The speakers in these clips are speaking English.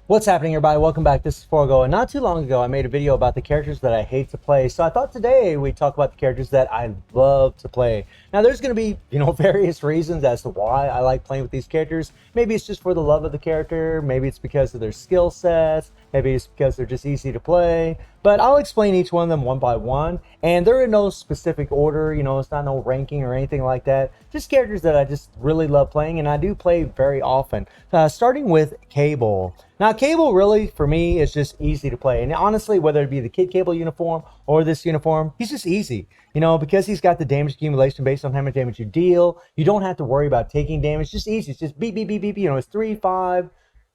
What's happening, everybody? Welcome back. This is Forgo, and not too long ago I made a video about the characters that I hate to play. So I thought today we'd talk about the characters that I love to play. Now there's going to be, various reasons as to why I like playing with these characters. Maybe it's just for the love of the character. Maybe it's because of their skill sets. Maybe it's because they're just easy to play. But I'll explain each one of them one by one. And they're in no specific order. It's not no ranking or anything like that. Just characters that I just really love playing, and I do play very often. Starting with Cable. Now, Cable really, for me, is just easy to play. And honestly, whether it be the Kid Cable uniform or this uniform, he's just easy. Because he's got the damage accumulation based on how much damage you deal. You don't have to worry about taking damage. It's just easy. It's just beep, beep, beep, beep. It's 3-5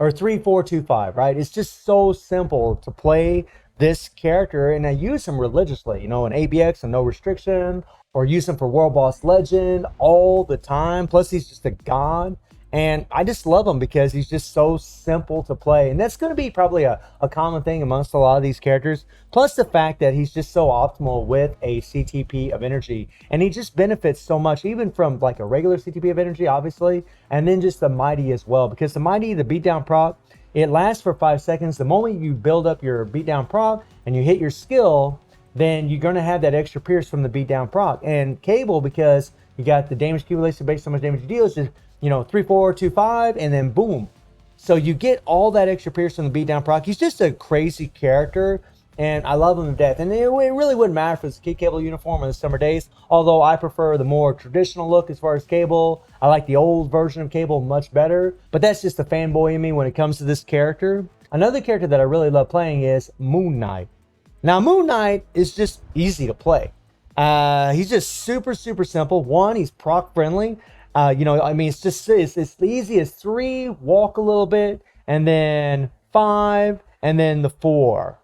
or 3-4-2-5, right? It's just so simple to play this character. And I use him religiously, in ABX and no restriction, or use him for World Boss Legend all the time. Plus, he's just a god. And I just love him because he's just so simple to play. And that's going to be probably a common thing amongst a lot of these characters. Plus the fact that he's just so optimal with a CTP of energy. And he just benefits so much, even from like a regular CTP of energy, obviously. And then just the Mighty as well. Because the Mighty, the beatdown proc, it lasts for 5 seconds. The moment you build up your beatdown proc and you hit your skill, then you're going to have that extra pierce from the beatdown proc. And Cable, because you got the damage accumulation based on how much damage you deal, is just 3-4-2-5, and then boom. So you get all that extra pierce from the beatdown proc. He's just a crazy character, and I love him to death. And it really wouldn't matter if it's a Kid Cable uniform or the Summer Days, although I prefer the more traditional look as far as Cable. I like the old version of Cable much better, but that's just the fanboy in me when it comes to this character. Another character that I really love playing is Moon Knight. Now, Moon Knight is just easy to play. He's just super, super simple. One, he's proc friendly. It's easy as 3, walk a little bit, and then 5, and then the 4.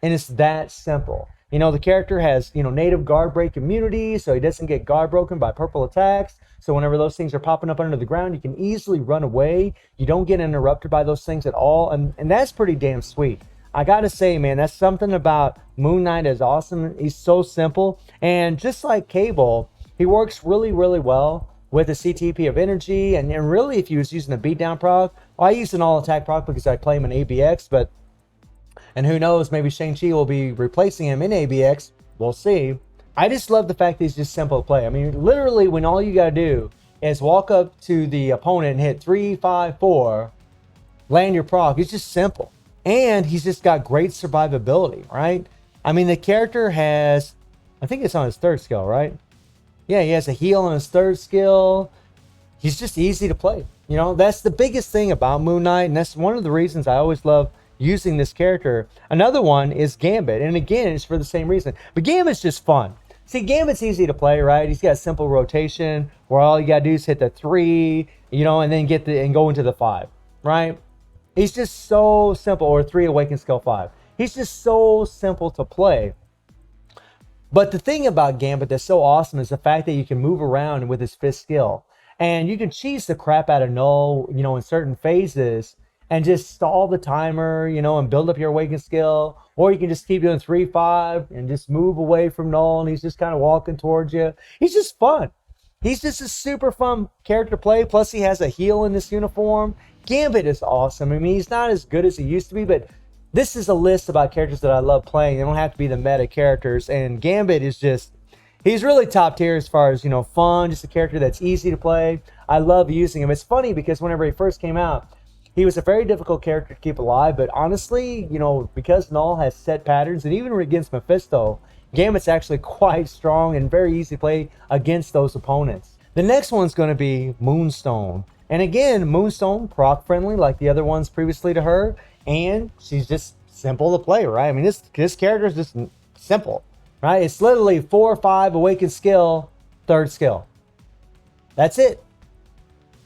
And it's that simple. The character has, native guard break immunity, so he doesn't get guard broken by purple attacks. So whenever those things are popping up under the ground, you can easily run away. You don't get interrupted by those things at all, and that's pretty damn sweet. I gotta say, man, that's something about Moon Knight is awesome. He's so simple, and just like Cable, he works really, really well with a CTP of energy, and really if he was using a beatdown proc, well, I use an all attack proc because I play him in ABX, and who knows, maybe Shang-Chi will be replacing him in ABX, we'll see. I just love the fact that he's just simple to play. I mean, literally when all you gotta do is walk up to the opponent and hit 3-5-4, land your proc, it's just simple. And he's just got great survivability, right? I mean, the character has, I think it's on his 3rd skill, right? Yeah, he has a heal on his 3rd skill. He's just easy to play. That's the biggest thing about Moon Knight, and that's one of the reasons I always love using this character. Another one is Gambit, and again, it's for the same reason. But Gambit's just fun. See, Gambit's easy to play, right? He's got a simple rotation where all you gotta do is hit the 3, and then go into the 5, right? He's just so simple, or 3 awaken skill 5. He's just so simple to play. But the thing about Gambit that's so awesome is the fact that you can move around with his 5th skill. And you can cheese the crap out of Null, in certain phases and just stall the timer, and build up your awaken skill. Or you can just keep doing 3-5 and just move away from Null, and he's just kind of walking towards you. He's just fun. He's just a super fun character to play. Plus he has a heal in this uniform. Gambit is awesome. I mean, he's not as good as he used to be, but this is a list about characters that I love playing. They don't have to be the meta characters. And Gambit is just, he's really top tier as far as, fun, just a character that's easy to play. I love using him. It's funny because whenever he first came out, he was a very difficult character to keep alive. But honestly, because Null has set patterns, and even against Mephisto, Gambit's actually quite strong and very easy to play against those opponents. The next one's going to be Moonstone. And again, Moonstone, proc friendly like the other ones previously to her. And she's just simple to play, right? I mean, this character is just simple, right? It's literally 4-5 awaken skill, 3rd skill. That's it.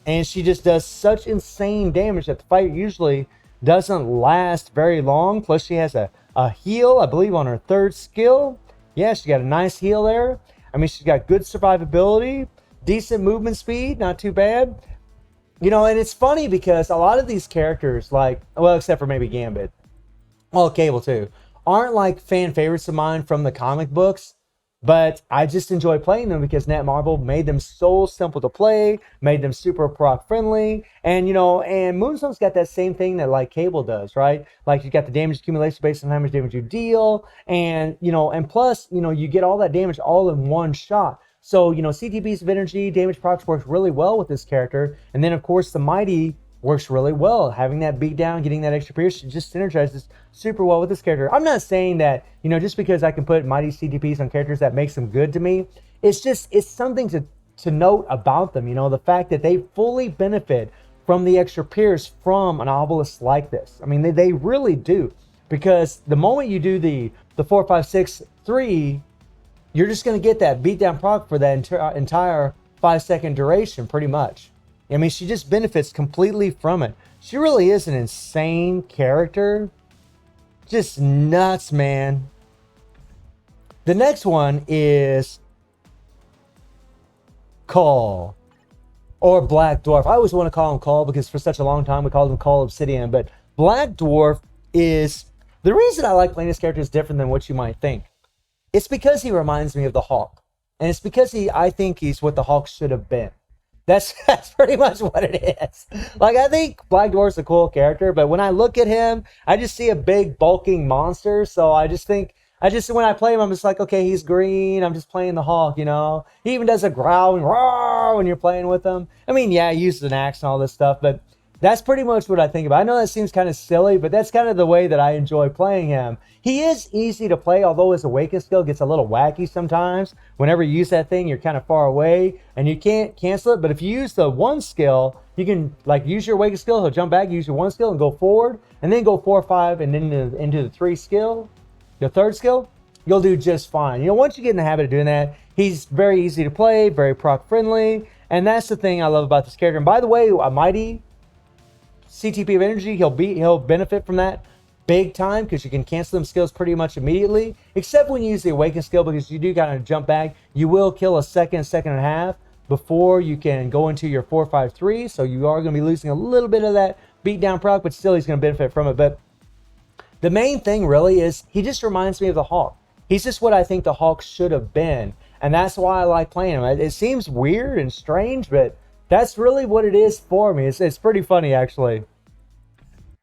And she just does such insane damage that the fight usually doesn't last very long. Plus, she has a heal, I believe, on her 3rd skill. Yeah, she got a nice heal there. I mean, she's got good survivability, decent movement speed, not too bad. And it's funny because a lot of these characters, except for maybe Gambit, well, Cable too, aren't like fan favorites of mine from the comic books. But I just enjoy playing them because Netmarble made them so simple to play, made them super proc friendly, and and Moonstone's got that same thing that like Cable does, right? Like you got the damage accumulation based on how much damage you deal, and and plus you get all that damage all in one shot. So CTBs of energy, damage procs works really well with this character, and then of course the mighty works really well. Having that beat down, getting that extra pierce, just synergizes super well with this character. I'm not saying that, just because I can put mighty CTPs on characters that makes them good to me. It's something to note about them. The fact that they fully benefit from the extra pierce from an obelisk like this. I mean, they really do. Because the moment you do the 4, 5, 6, 3, you're just going to get that beat down proc for that entire 5-second duration, pretty much. I mean, she just benefits completely from it. She really is an insane character. Just nuts, man. The next one is Call, or Black Dwarf. I always want to call him Call because for such a long time we called him Call Obsidian. But Black Dwarf is... The reason I like playing this character is different than what you might think. It's because he reminds me of the Hawk. And it's because I think he's what the Hawk should have been. That's pretty much what it is. Like, I think Black Dwarf's a cool character, but when I look at him, I just see a big bulking monster. So when I play him, I'm just like, okay, he's green. I'm just playing the Hawk, He even does a growl and roar when you're playing with him. I mean, yeah, he uses an axe and all this stuff, but that's pretty much what I think about. I know that seems kind of silly, but that's kind of the way that I enjoy playing him. He is easy to play, although his awaken skill gets a little wacky sometimes. Whenever you use that thing, you're kind of far away, and you can't cancel it. But if you use the 1 skill, you can use your awaken skill, he'll jump back, use your 1 skill, and go forward, and then go 4 or 5, and then into the 3 skill, your 3rd skill, you'll do just fine. Once you get in the habit of doing that, he's very easy to play, very proc friendly, and that's the thing I love about this character. And by the way, a mighty CTP of energy, he'll benefit from that big time because you can cancel them skills pretty much immediately, except when you use the awaken skill, because you do kind of jump back. You will kill a second and a half before you can go into your 4, 5, 3. So you are going to be losing a little bit of that beat down proc, but still he's going to benefit from it. But the main thing really is he just reminds me of the Hawk. He's just what I think the Hawk should have been, and that's why I like playing him. It seems weird and strange, but that's really what it is for me. It's pretty funny, actually.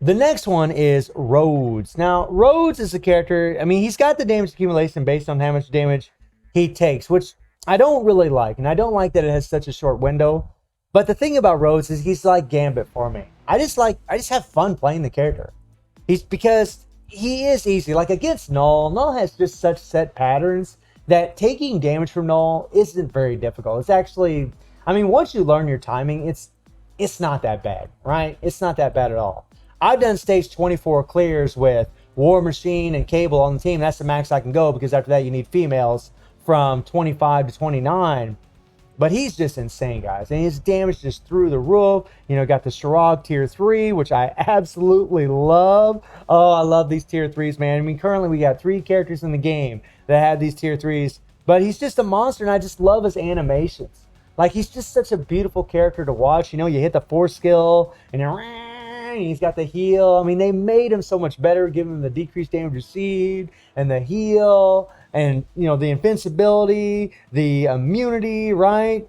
The next one is Rhodes. Now, Rhodes is a character, I mean, he's got the damage accumulation based on how much damage he takes, which I don't really like. And I don't like that it has such a short window. But the thing about Rhodes is he's like Gambit for me. I just have fun playing the character. Because he is easy. Like against Null, Null has just such set patterns that taking damage from Null isn't very difficult. It's actually, I mean, once you learn your timing, it's not that bad, right? It's not that bad at all. I've done stage 24 clears with War Machine and Cable on the team. That's the max I can go, because after that you need females from 25 to 29. But he's just insane, guys. And his damage just through the roof. Got the Shirog tier 3, which I absolutely love. Oh, I love these tier 3s, man. I mean, currently we got 3 characters in the game that have these tier 3s. But he's just a monster, and I just love his animations. Like, he's just such a beautiful character to watch. You hit the 4 skill, and he's got the heal. I mean, they made him so much better, giving him the decreased damage received, and the heal, and, the invincibility, the immunity, right?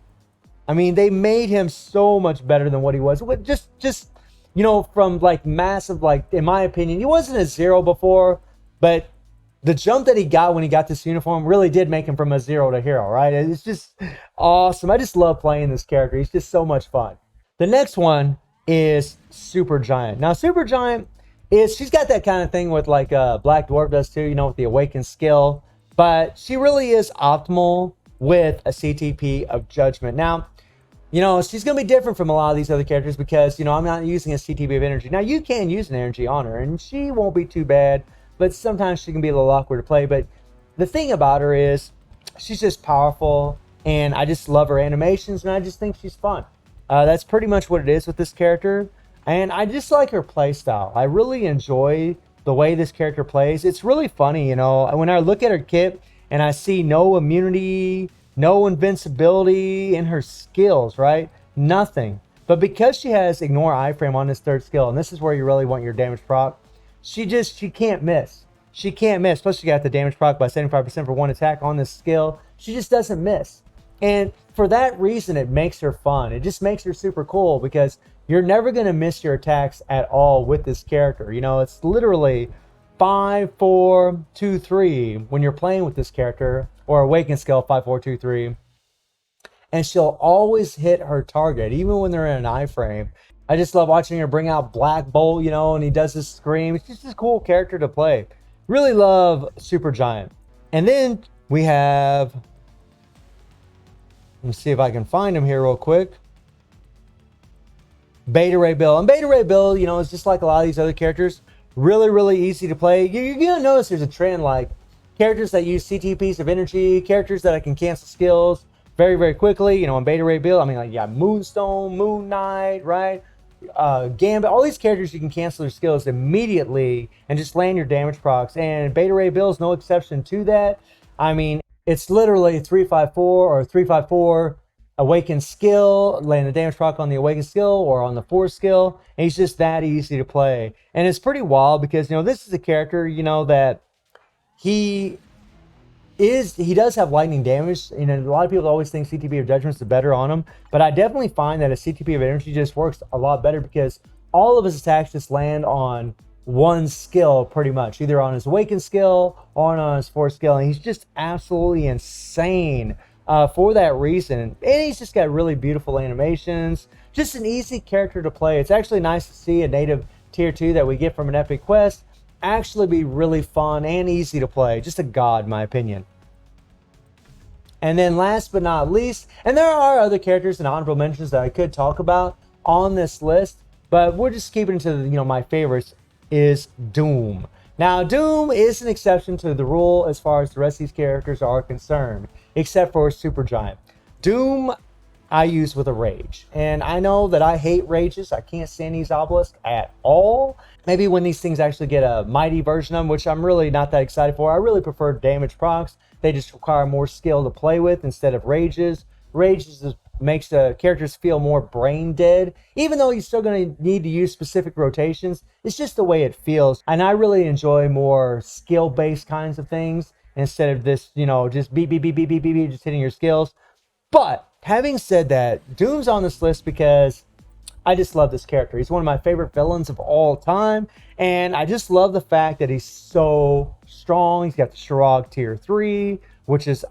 I mean, they made him so much better than what he was. Just from, massive, in my opinion, he wasn't a 0 before, but the jump that he got when he got this uniform really did make him from a 0 to hero, right? It's just awesome. I just love playing this character. He's just so much fun. The next one is Supergiant. Now, Supergiant she's got that kind of thing with Black Dwarf does too, with the awakened skill, but she really is optimal with a CTP of Judgment. Now, she's going to be different from a lot of these other characters because, I'm not using a CTP of energy. Now, you can use an energy on her, and she won't be too bad, but sometimes she can be a little awkward to play. But the thing about her is she's just powerful, and I just love her animations, and I just think she's fun. That's pretty much what it is with this character. And I just like her play style. I really enjoy the way this character plays. It's really funny, when I look at her kit and I see no immunity, no invincibility in her skills, right? Nothing. But because she has Ignore Iframe on this 3rd skill, and this is where you really want your damage proc, she can't miss. she can't miss. Plus, she got the damage proc by 75% for one attack on this skill. She just doesn't miss. And for that reason, it makes her fun. It just makes her super cool because you're never going to miss your attacks at all with this character. You know, it's literally 5, 4, 2, 3 when you're playing with this character, or awaken skill 5, 4, 2, 3. And she'll always hit her target, even when they're in an iframe. I just love watching her bring out Black Bolt, you know, and he does this scream. It's just a cool character to play. Really love Supergiant. And then we have, let me see if I can find him here real quick. Beta Ray Bill. And Beta Ray Bill, you know, is just like a lot of these other characters. Really, really easy to play. You're going to notice there's a trend like characters that use CTPs of energy, characters that I can cancel skills very, very quickly. You know, in Beta Ray Bill, I mean, like, yeah, Moonstone, Moon Knight, right? Gambit, all these characters you can cancel their skills immediately and just land your damage procs. And Beta Ray Bill is no exception to that. I mean, it's literally 354 or 354 awaken skill, land a damage proc on the awaken skill or on the force skill. And he's just that easy to play. And it's pretty wild because, you know, this is a character, you know, that he does have lightning damage. You know, a lot of people always think CTP of Judgment's the better on him, but I definitely find that a CTP of Energy just works a lot better because all of his attacks just land on one skill pretty much, either on his awaken skill or on his force skill, and he's just absolutely insane for that reason. And he's just got really beautiful animations, just an easy character to play. It's actually nice to see a native tier 2 that we get from an epic quest actually be really fun and easy to play. Just a god, in my opinion. And then last but not least, and there are other characters and honorable mentions that I could talk about on this list, but we're just keeping it to, you know, my favorites, is Doom. Now, Doom is an exception to the rule as far as the rest of these characters are concerned, except for Supergiant. Doom I use with a rage, and I know that I hate rages. I can't stand these obelisks at all. Maybe when these things actually get a mighty version of them, which I'm really not that excited for. I really prefer damage procs. They just require more skill to play with instead of rages. Rages just makes the characters feel more brain dead, even though you're still going to need to use specific rotations. It's just the way it feels, and I really enjoy more skill-based kinds of things instead of this, you know, just beep, beep, beep, beep, beep, beep, beep, just hitting your skills. But having said that, Doom's on this list because I just love this character. He's one of my favorite villains of all time, and I just love the fact that he's so strong. He's got the Shirog tier 3, which is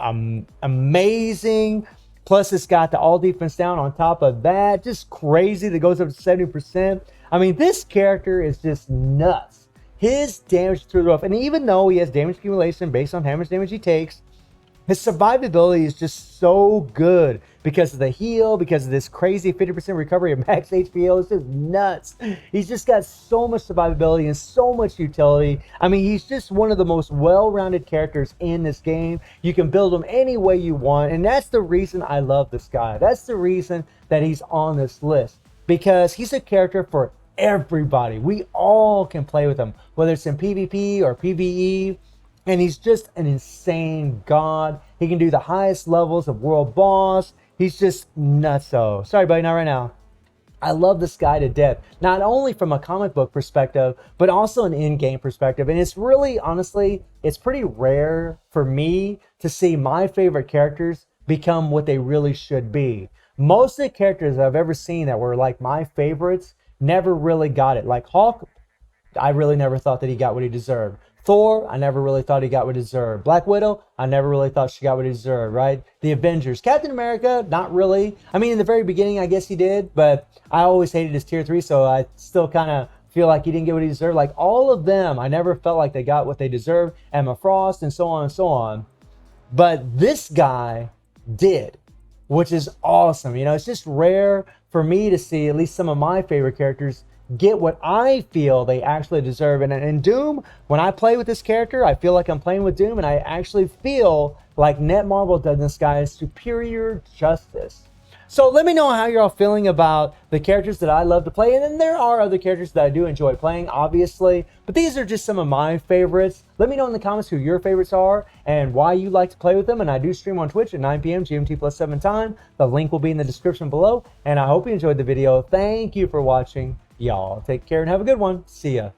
amazing. Plus, it's got the all defense down on top of that. Just crazy. That goes up to 70%. I mean, this character is just nuts. His damage through the roof, and even though he has damage accumulation based on how much damage he takes, his survivability is just so good because of the heal, because of this crazy 50% recovery of max HP. It's just nuts. He's just got so much survivability and so much utility. I mean, he's just one of the most well-rounded characters in this game. You can build him any way you want, and that's the reason I love this guy. That's the reason that he's on this list, because he's a character for everybody. We all can play with him, whether it's in PvP or PvE. And he's just an insane god. He can do the highest levels of world boss. He's just nutso. Sorry, buddy, not right now. I love this guy to death. Not only from a comic book perspective, but also an in-game perspective. And it's really, honestly, it's pretty rare for me to see my favorite characters become what they really should be. Most of the characters I've ever seen that were like my favorites never really got it. Like Hulk, I really never thought that he got what he deserved. Thor, I never really thought he got what he deserved. Black Widow, I never really thought she got what he deserved, right? The Avengers. Captain America, not really. I mean, in the very beginning, I guess he did, but I always hated his tier 3, so I still kind of feel like he didn't get what he deserved. Like, all of them, I never felt like they got what they deserved. Emma Frost, and so on and so on. But this guy did, which is awesome. You know, it's just rare for me to see at least some of my favorite characters get what I feel they actually deserve. And in Doom, when I play with this character, I feel like I'm playing with Doom, and I actually feel like Netmarble does this guy's superior justice. So let me know how you're all feeling about the characters that I love to play. And then there are other characters that I do enjoy playing, obviously, but these are just some of my favorites. Let me know in the comments who your favorites are and why you like to play with them. And I do stream on Twitch at 9 p.m. GMT plus 7 time. The link will be in the description below. And I hope you enjoyed the video. Thank you for watching. Y'all take care and have a good one. See ya.